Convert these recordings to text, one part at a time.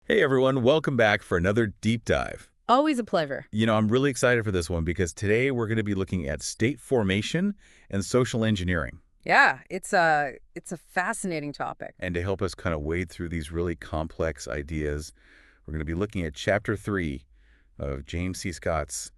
Hey everyone, welcome back for another deep dive. Always a pleasure. I'm really excited for this one because today we're going to be looking at state formation and social engineering. Yeah, it's a fascinating topic. And to help us kind of wade through these really complex ideas, we're going to be looking at Chapter 3 of James C. Scott's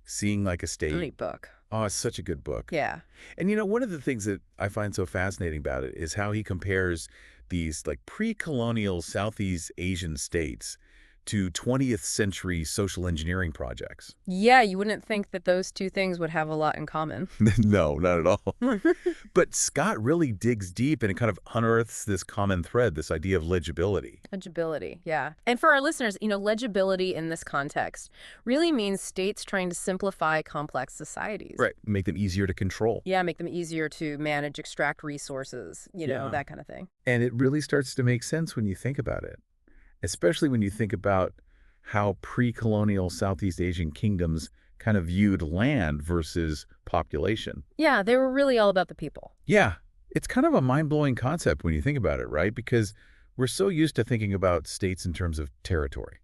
Seeing Like a State. Great book. Oh, it's such a good book. Yeah. And one of the things that I find so fascinating about it is how he compares these like pre-colonial Southeast Asian states to 20th century social engineering projects. Yeah, you wouldn't think that those two things would have a lot in common. No, not at all. But Scott really digs deep and it kind of unearths this common thread, this idea of legibility. Legibility, yeah. And for our listeners, legibility in this context really means states trying to simplify complex societies. Right. Make them easier to control. Yeah, make them easier to manage, extract resources, Yeah. that kind of thing. And it really starts to make sense when you think about it, especially when you think about how pre-colonial Southeast Asian kingdoms kind of viewed land versus population. Yeah, they were really all about the people. Yeah, it's kind of a mind-blowing concept when you think about it, right? Because we're so used to thinking about states in terms of territory.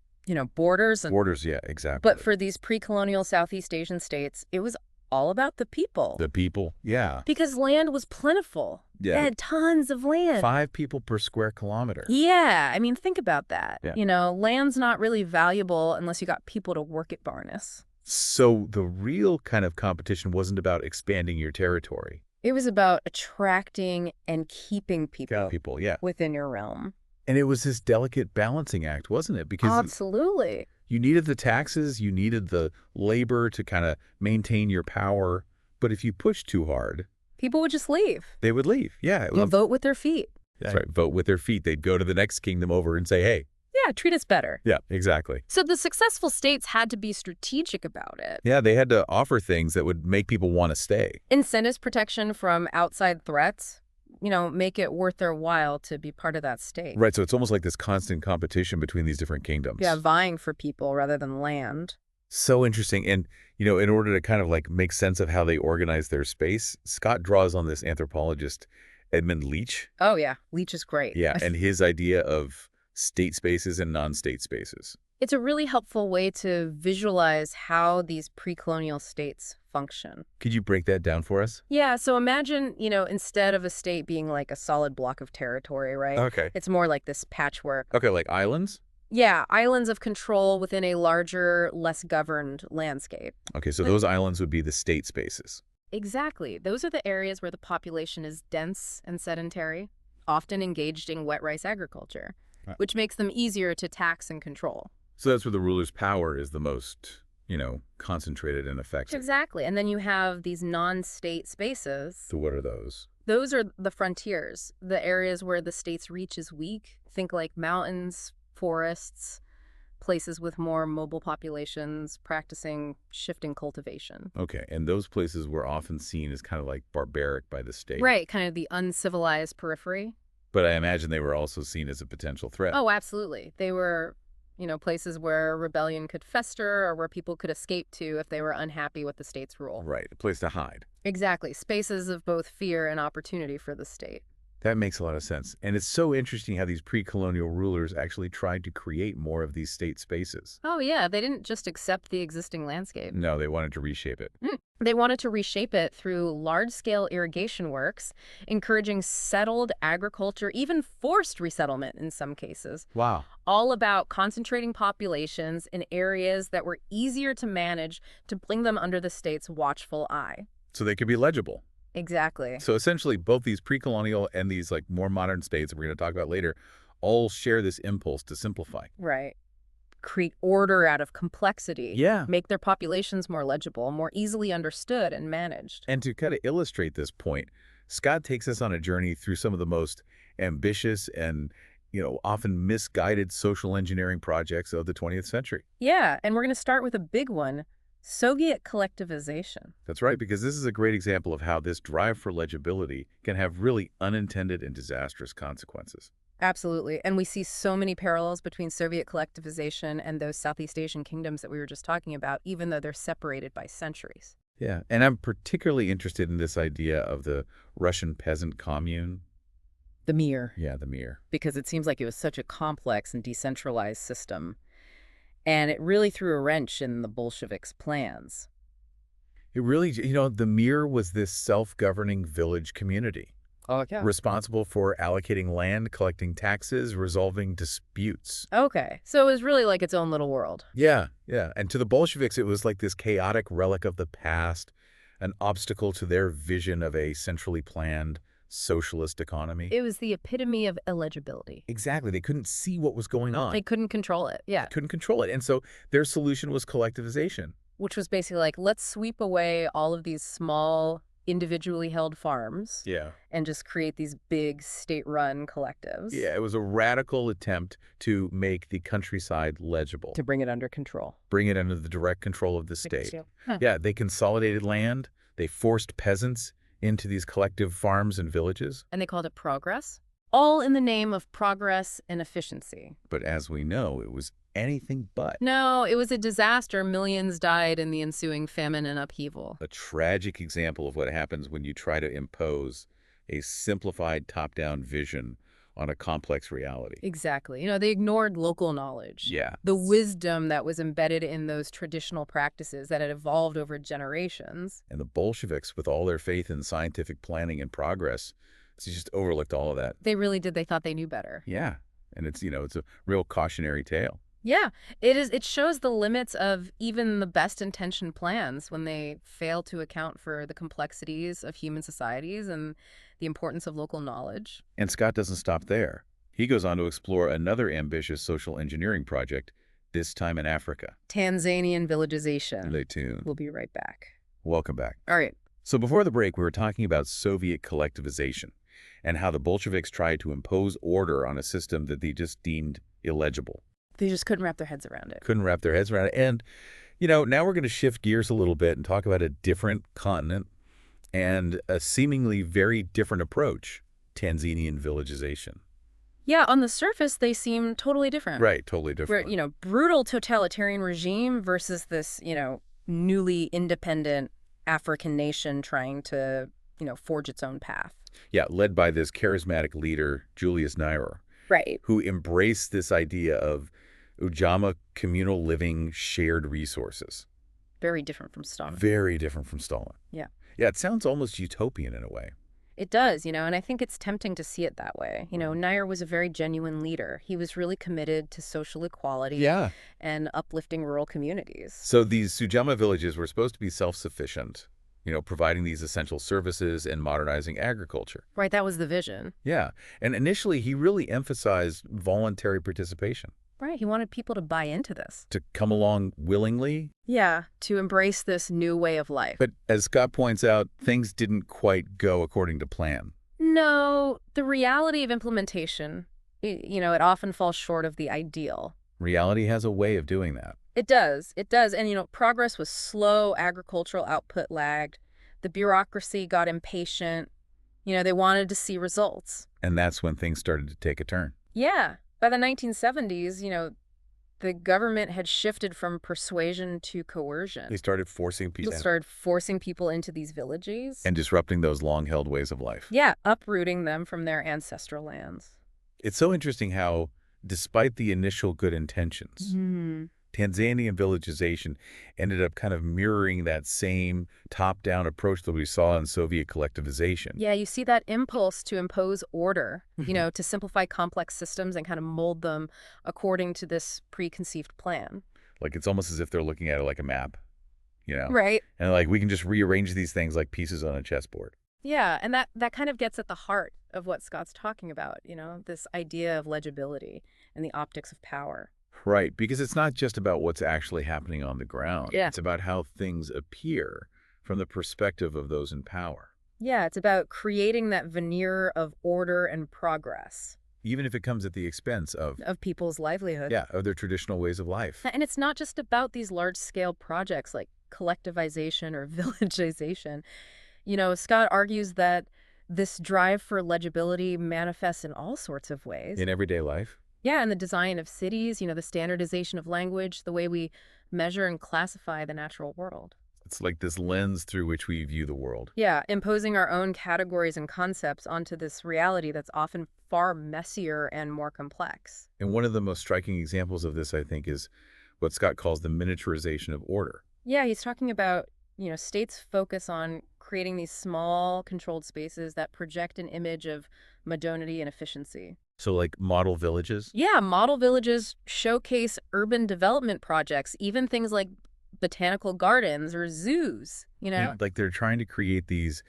Borders and Borders, yeah, exactly. But for these pre-colonial Southeast Asian states, it was all about the people. The people, yeah. Because land was plentiful. Yeah. They had tons of land. 5 people per square kilometer. Yeah, I mean, think about that. Yeah. Land's not really valuable unless you got people to work it, Barnes. So the real kind of competition wasn't about expanding your territory. It was about attracting and keeping people Yeah. within your realm. And it was this delicate balancing act, wasn't it? Because Absolutely. you needed the taxes, you needed the labor to kind of maintain your power. But if you pushed too hard, People would just leave. they would leave. Yeah. You vote with their feet. That's right. Vote with their feet. They'd go to the next kingdom over and say, hey. Yeah, treat us better. Yeah, exactly. So the successful states had to be strategic about it. Yeah, they had to offer things that would make people want to stay. Incentives protection from outside threats, make it worth their while to be part of that state. Right, so it's almost like this constant competition between these different kingdoms. Yeah, vying for people rather than land. So interesting. And, in order to kind of like make sense of how they organize their space, Scott draws on this anthropologist, Edmund Leach. Oh, yeah. Leach is great. Yeah, and his idea of state spaces and non-state spaces. It's a really helpful way to visualize how these pre-colonial states function. Could you break that down for us? Yeah, so imagine, instead of a state being like a solid block of territory, right? Okay. It's more like this patchwork. Okay, like islands? Yeah, islands of control within a larger, less governed landscape. Okay, so those islands would be the state spaces. Exactly. Those are the areas where the population is dense and sedentary, often engaged in wet rice agriculture, which makes them easier to tax and control. So that's where the ruler's power is the most, concentrated and effective. Exactly. And then you have these non-state spaces. So what are those? Those are the frontiers, the areas where the state's reach is weak. Think like mountains, forests, places with more mobile populations practicing shifting cultivation. Okay, and those places were often seen as kind of like barbaric by the state. Right, kind of the uncivilized periphery. But I imagine they were also seen as a potential threat. Oh, absolutely. They were, places where rebellion could fester or where people could escape to if they were unhappy with the state's rule. Right, a place to hide. Exactly. Spaces of both fear and opportunity for the state. That makes a lot of sense. And it's so interesting how these pre-colonial rulers actually tried to create more of these state spaces. Oh, yeah. They didn't just accept the existing landscape. No, they wanted to reshape it. They wanted to reshape it through large-scale irrigation works, encouraging settled agriculture, even forced resettlement in some cases. Wow. All about concentrating populations in areas that were easier to manage to bring them under the state's watchful eye. So they could be legible. Exactly. So essentially, both these pre-colonial and these like more modern states that we're going to talk about later all share this impulse to simplify. Right. Create order out of complexity. Yeah. Make their populations more legible, more easily understood and managed. And to kind of illustrate this point, Scott takes us on a journey through some of the most ambitious and, often misguided social engineering projects of the 20th century. Yeah, and we're going to start with a big one. Soviet collectivization. That's right, because this is a great example of how this drive for legibility can have really unintended and disastrous consequences. Absolutely. And we see so many parallels between Soviet collectivization and those Southeast Asian kingdoms that we were just talking about, even though they're separated by centuries. Yeah, and I'm particularly interested in this idea of the Russian peasant commune. The mirror, Yeah, the mirror. because it seems like it was such a complex and decentralized system. And it really threw a wrench in the Bolsheviks' plans. It really, the mirror was this self-governing village community Oh, yeah. responsible for allocating land, collecting taxes, resolving disputes. Okay, so it was really like its own little world. Yeah, yeah. And to the Bolsheviks, it was like this chaotic relic of the past, an obstacle to their vision of a centrally planned socialist economy. It was the epitome of illegibility. Exactly. They couldn't see what was going on. They couldn't control it, yeah. Couldn't control it. And so their solution was collectivization. Which was basically like, let's sweep away all of these small, individually held farms Yeah. and just create these big state-run collectives. Yeah, it was a radical attempt to make the countryside legible, To bring it under control. bring it under the direct control of the state. Huh. Yeah, they consolidated land. They forced peasants into these collective farms and villages. And they called it progress, all in the name of progress and efficiency. But as we know, it was anything but. No, it was a disaster. Millions died in the ensuing famine and upheaval. A tragic example of what happens when you try to impose a simplified top-down vision on a complex reality. Exactly. They ignored local knowledge. Yeah. The wisdom that was embedded in those traditional practices that had evolved over generations. And the Bolsheviks, with all their faith in scientific planning and progress, they just overlooked all of that. They really did. They thought they knew better. Yeah. And it's a real cautionary tale. Yeah, it is. It shows the limits of even the best-intentioned plans when they fail to account for the complexities of human societies and the importance of local knowledge. And Scott doesn't stop there. He goes on to explore another ambitious social engineering project, this time in Africa. Tanzanian villagization. Stay tuned. We'll be right back. Welcome back. All right. So before the break, we were talking about Soviet collectivization and how the Bolsheviks tried to impose order on a system that they just deemed illegible. They just couldn't wrap their heads around it. Couldn't wrap their heads around it. And, now we're going to shift gears a little bit and talk about a different continent and a seemingly very different approach, Tanzanian villagization. Yeah, on the surface, they seem totally different. Right, totally different. Where, brutal totalitarian regime versus this, newly independent African nation trying to, forge its own path. Yeah, led by this charismatic leader, Julius Nyerere, Right. who embraced this idea of Ujamaa communal living, shared resources. Very different from Stalin. Very different from Stalin. Yeah. Yeah, it sounds almost utopian in a way. It does, and I think it's tempting to see it that way. Nyerere was a very genuine leader. He was really committed to social equality Yeah. and uplifting rural communities. So these Ujamaa villages were supposed to be self-sufficient, providing these essential services and modernizing agriculture. Right, that was the vision. Yeah. And initially, he really emphasized voluntary participation. Right, he wanted people to buy into this. To come along willingly. Yeah, to embrace this new way of life. But as Scott points out, things didn't quite go according to plan. No, the reality of implementation, it often falls short of the ideal. Reality has a way of doing that. It does. And, progress was slow, agricultural output lagged, the bureaucracy got impatient, they wanted to see results. And that's when things started to take a turn. Yeah. By the 1970s, the government had shifted from persuasion to coercion. They started forcing people. Into these villages. And disrupting those long-held ways of life. Yeah, uprooting them from their ancestral lands. It's so interesting how, despite the initial good intentions, Tanzanian villagization ended up kind of mirroring that same top-down approach that we saw in Soviet collectivization. Yeah, you see that impulse to impose order, to simplify complex systems and kind of mold them according to this preconceived plan. Like it's almost as if they're looking at it like a map, Right. And like we can just rearrange these things like pieces on a chessboard. Yeah, and that kind of gets at the heart of what Scott's talking about, this idea of legibility and the optics of power. Right, because it's not just about what's actually happening on the ground. Yeah. It's about how things appear from the perspective of those in power. Yeah, it's about creating that veneer of order and progress. Even if it comes at the expense of people's livelihood. Yeah, of their traditional ways of life. And it's not just about these large-scale projects like collectivization or villagization. Scott argues that this drive for legibility manifests in all sorts of ways. In everyday life. Yeah, and the design of cities, the standardization of language, the way we measure and classify the natural world. It's like this lens through which we view the world. Yeah, imposing our own categories and concepts onto this reality that's often far messier and more complex. And one of the most striking examples of this, I think, is what Scott calls the miniaturization of order. Yeah, he's talking about, states focus on creating these small controlled spaces that project an image of modernity and efficiency. So like model villages? Yeah, model villages showcase urban development projects, even things like botanical gardens or zoos, you know? Like they're trying to create these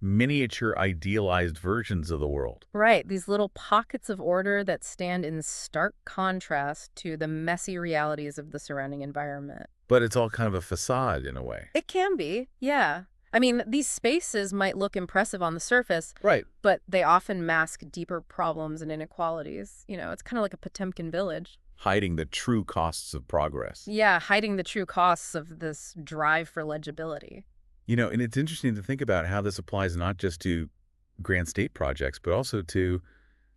miniature idealized versions of the world. Right, these little pockets of order that stand in stark contrast to the messy realities of the surrounding environment. But it's all kind of a facade in a way. It can be, yeah. I mean, these spaces might look impressive on the surface, Right. but they often mask deeper problems and inequalities. It's kind of like a Potemkin village. Hiding the true costs of progress. Yeah, hiding the true costs of this drive for legibility. And it's interesting to think about how this applies not just to grand state projects, but also to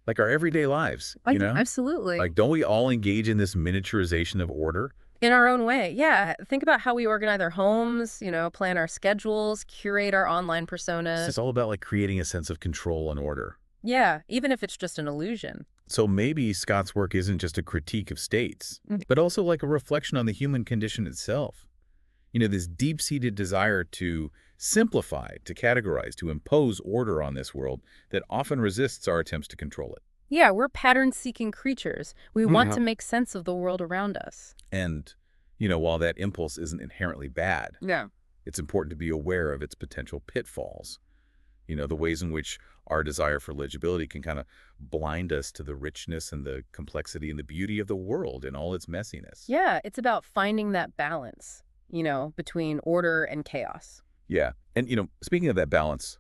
like our everyday lives, Absolutely. Like, don't we all engage in this miniaturization of order? In our own way, yeah. Think about how we organize our homes, plan our schedules, curate our online personas. It's all about like creating a sense of control and order. Yeah, even if it's just an illusion. So maybe Scott's work isn't just a critique of states, but also like a reflection on the human condition itself. This deep-seated desire to simplify, to categorize, to impose order on this world that often resists our attempts to control it. Yeah, we're pattern-seeking creatures. We want to make sense of the world around us. And, while that impulse isn't inherently bad, Yeah. it's important to be aware of its potential pitfalls. The ways in which our desire for legibility can kind of blind us to the richness and the complexity and the beauty of the world in all its messiness. Yeah, it's about finding that balance, between order and chaos. Yeah. And, speaking of that balance,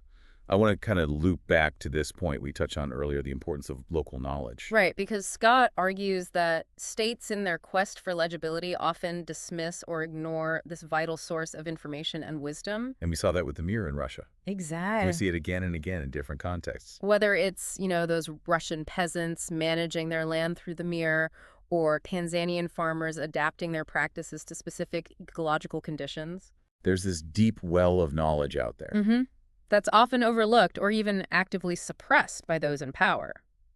I want to kind of loop back to this point we touched on earlier, the importance of local knowledge. Right, because Scott argues that states in their quest for legibility often dismiss or ignore this vital source of information and wisdom. And we saw that with the mirror in Russia. Exactly. We see it again and again in different contexts. Whether it's, those Russian peasants managing their land through the mirror, or Tanzanian farmers adapting their practices to specific ecological conditions. There's this deep well of knowledge out there. That's often overlooked or even actively suppressed by those in power.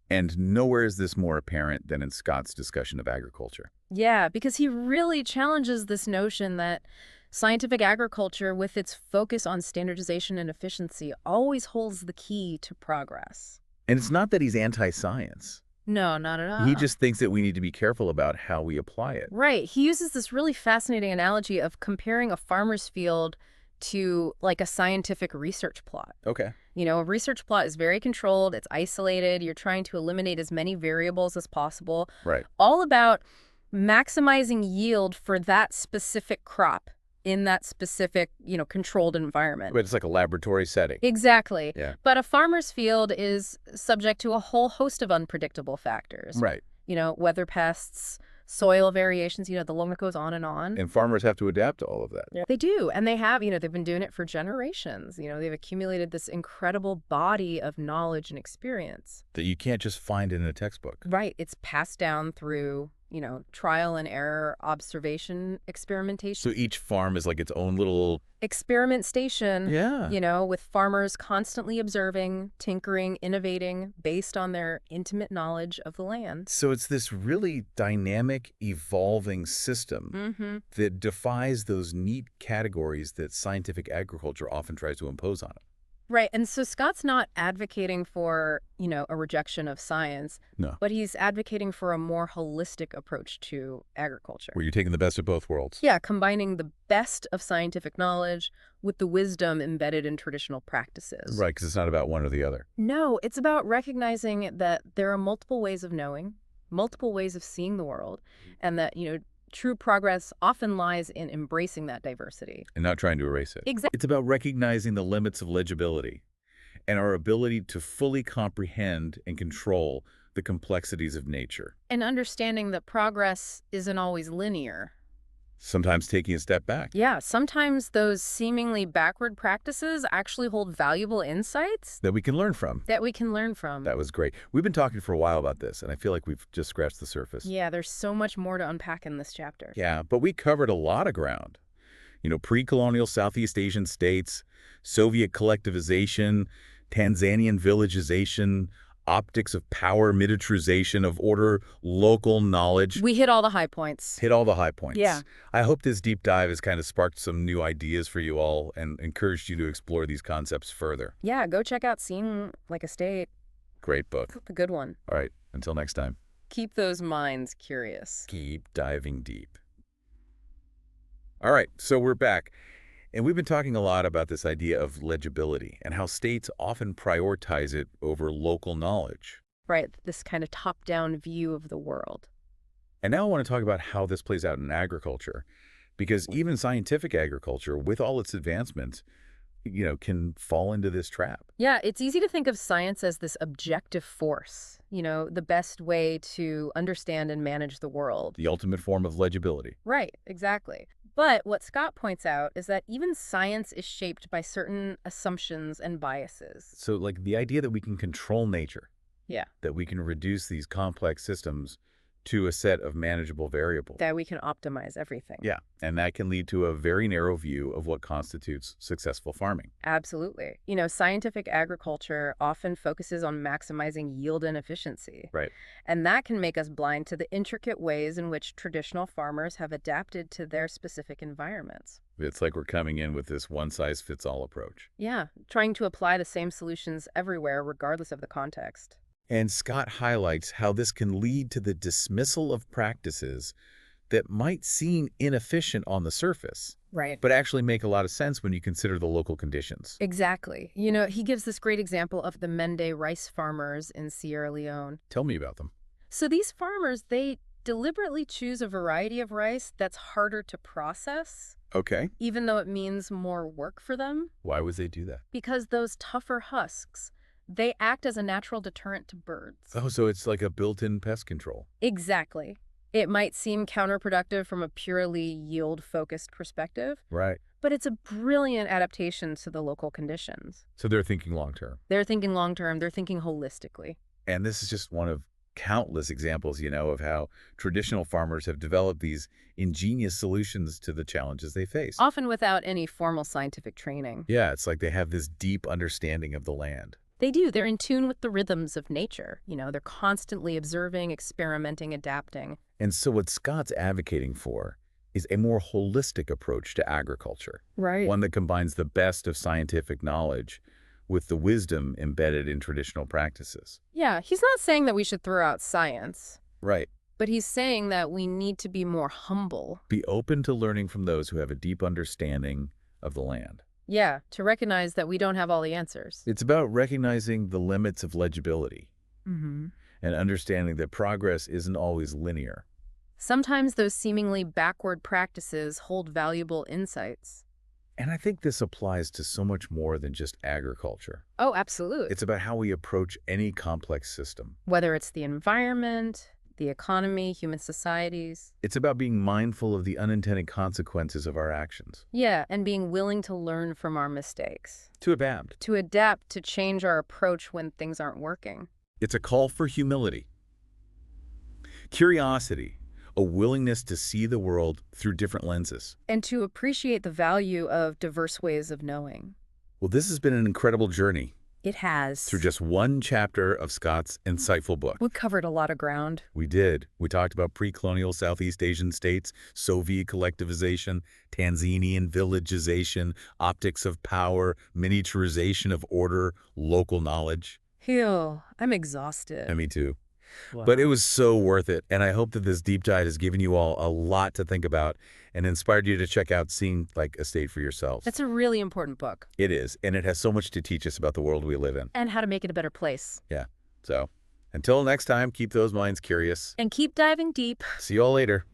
And nowhere is this more apparent than in Scott's discussion of agriculture. Yeah, because he really challenges this notion that scientific agriculture, with its focus on standardization and efficiency, always holds the key to progress. And it's not that he's anti-science. No, not at all. He just thinks that we need to be careful about how we apply it. Right. He uses this really fascinating analogy of comparing a farmer's field to like a scientific research plot. Okay. A research plot is very controlled, it's isolated, you're trying to eliminate as many variables as possible. Right. All about maximizing yield for that specific crop in that specific, controlled environment. But it's like a laboratory setting. Exactly. Yeah. But a farmer's field is subject to a whole host of unpredictable factors. Right. Weather pests, soil variations, the list goes on and on. And farmers have to adapt to all of that. Yeah. They do. And they have, they've been doing it for generations. They've accumulated this incredible body of knowledge and experience. That you can't just find in a textbook. Right. It's passed down through, trial and error, observation, experimentation. So each farm is like its own little experiment station. Yeah. With farmers constantly observing, tinkering, innovating based on their intimate knowledge of the land. So it's this really dynamic, evolving system that defies those neat categories that scientific agriculture often tries to impose on it. Right. And so Scott's not advocating for, a rejection of science. No. But he's advocating for a more holistic approach to agriculture. Where you're taking the best of both worlds. Yeah, combining the best of scientific knowledge with the wisdom embedded in traditional practices. Right, because it's not about one or the other. No, it's about recognizing that there are multiple ways of knowing, multiple ways of seeing the world, and that, true progress often lies in embracing that diversity. And not trying to erase it. Exactly. It's about recognizing the limits of legibility and our ability to fully comprehend and control the complexities of nature. And understanding that progress isn't always linear. Sometimes taking a step back. Yeah, sometimes those seemingly backward practices actually hold valuable insights That we can learn from. that we can learn from. That was great. We've been talking for a while about this, and I feel like we've just scratched the surface. Yeah, there's so much more to unpack in this chapter. Yeah, but we covered a lot of ground. Pre-colonial Southeast Asian states, Soviet collectivization, Tanzanian villagization, optics of power, miniaturization of order, local knowledge. We hit all the high points. Hit all the high points. Yeah. I hope this deep dive has kind of sparked some new ideas for you all and encouraged you to explore these concepts further. Yeah, go check out Seeing Like a State. Great book. A good one. All right, until next time. Keep those minds curious. Keep diving deep. All right, so we're back. And we've been talking a lot about this idea of legibility and how states often prioritize it over local knowledge. Right, this kind of top-down view of the world. And now I want to talk about how this plays out in agriculture, because even scientific agriculture, with all its advancements, can fall into this trap. Yeah, it's easy to think of science as this objective force, the best way to understand and manage the world. The ultimate form of legibility. Right, exactly. But what Scott points out is that even science is shaped by certain assumptions and biases. So, like the idea that we can control nature, Yeah. that we can reduce these complex systems to a set of manageable variables. That we can optimize everything. Yeah, and that can lead to a very narrow view of what constitutes successful farming. Absolutely. Scientific agriculture often focuses on maximizing yield and efficiency. Right. And that can make us blind to the intricate ways in which traditional farmers have adapted to their specific environments. It's like we're coming in with this one-size-fits-all approach. Yeah, trying to apply the same solutions everywhere regardless of the context. And Scott highlights how this can lead to the dismissal of practices that might seem inefficient on the surface, Right. but actually make a lot of sense when you consider the local conditions. Exactly. He gives this great example of the Mende rice farmers in Sierra Leone. Tell me about them. So these farmers, they deliberately choose a variety of rice that's harder to process, Okay. even though it means more work for them, Why would they do that? because those tougher husks, they act as a natural deterrent to birds. Oh, so it's like a built-in pest control. Exactly. It might seem counterproductive from a purely yield-focused perspective, Right. but it's a brilliant adaptation to the local conditions. So they're thinking long-term. They're thinking long-term, they're thinking holistically. And this is just one of countless examples, of how traditional farmers have developed these ingenious solutions to the challenges they face. Often without any formal scientific training. Yeah, it's like they have this deep understanding of the land. They do. They're in tune with the rhythms of nature. They're constantly observing, experimenting, adapting. And so what Scott's advocating for is a more holistic approach to agriculture. Right. One that combines the best of scientific knowledge with the wisdom embedded in traditional practices. Yeah, he's not saying that we should throw out science, Right. but he's saying that we need to be more humble. Be open to learning from those who have a deep understanding of the land. Yeah, to recognize that we don't have all the answers. It's about recognizing the limits of legibility Mm-hmm. and understanding that progress isn't always linear. Sometimes those seemingly backward practices hold valuable insights. And I think this applies to so much more than just agriculture. Oh, absolutely. It's about how we approach any complex system. Whether it's the environment, the economy, human societies. It's about being mindful of the unintended consequences of our actions. Yeah, and being willing to learn from our mistakes. To adapt. To adapt, to change our approach when things aren't working. It's a call for humility, curiosity, a willingness to see the world through different lenses. And to appreciate the value of diverse ways of knowing. Well, this has been an incredible journey It has. through just one chapter of Scott's insightful book. We covered a lot of ground. We did. We talked about pre-colonial Southeast Asian states, Soviet collectivization, Tanzanian villagization, optics of power, miniaturization of order, local knowledge. Phew, I'm exhausted. And me too. Wow. But it was so worth it, and I hope that this deep dive has given you all a lot to think about and inspired you to check out Seeing Like a State for yourselves. That's a really important book. It is, and it has so much to teach us about the world we live in. And how to make it a better place. Yeah. So, until next time, keep those minds curious. And keep diving deep. See you all later.